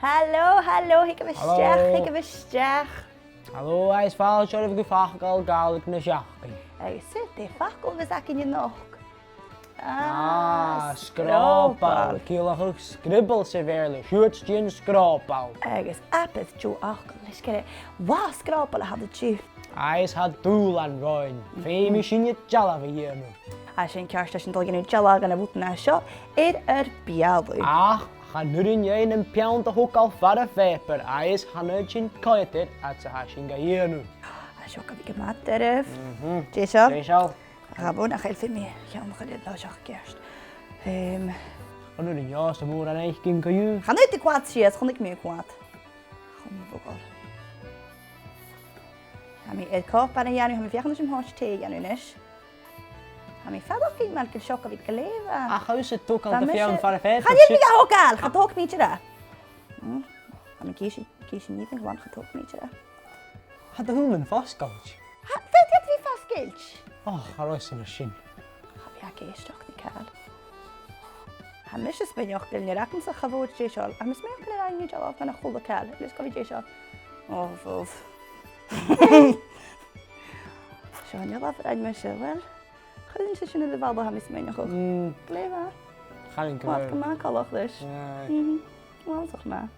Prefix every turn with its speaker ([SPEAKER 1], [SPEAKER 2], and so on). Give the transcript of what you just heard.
[SPEAKER 1] Hallo, ik heb een steach.
[SPEAKER 2] Hallo, hij is fout, zo heb ik Facal Gàidhlig na Seachdain.
[SPEAKER 1] Zit, die Facal, we zeggen je nog.
[SPEAKER 2] Sgròbail, Gaelic scribble severely, Seachdain Sgròbail.
[SPEAKER 1] Is apeth jo achel, is kere, was Sgròbail had het je.
[SPEAKER 2] Hij is had doel aan roin, veel misschien je jalla van hier nu.
[SPEAKER 1] Als je een kerst is een dolgen uit jalla gaan voeten naar zo, bialu.
[SPEAKER 2] Gaan nu in je een piant ook al verder veper. Hij is gaan uit je kwijt, als ze haar zien hier nu.
[SPEAKER 1] Als je ook een beetje maat erf. Jezo. Ga wel naar heel veel meer. Ja, maar ga dit nou zo kerst.
[SPEAKER 2] Ga nu in juiste moeder aan eigen kind kan je.
[SPEAKER 1] Ga niet te kwaad zien, ga ik meer kwaad. Ga niet ook al. Ga me het koop bij een jaar nu, ga me vijgen dus een hoortje thee gaan nu nes. Ga me verder ook niet, maar ik heb shock ik leven.
[SPEAKER 2] Ga je het ook al te veel van de veper.
[SPEAKER 1] Ga niet meer ook al, ga ook niet daar. Ga me kiezen niet en gewoon ga ook niet daar.
[SPEAKER 2] Ga de honden vastkoud.
[SPEAKER 1] Weet je wie vastkoud?
[SPEAKER 2] Ga ruis in de machine.
[SPEAKER 1] Ja, kees toch niet kaal. Ga misjes ben je ook in je raken zo gewoon je al. Ga mis me ook naar je al van een goede kaal. Dus kan je je al. Of. Zo je wel voor een mesje wel. Ga je eens in de wal gaan mis me nog ook. Kleven.
[SPEAKER 2] Ga ik
[SPEAKER 1] Wat kan maken al dus. Wat zeg maar.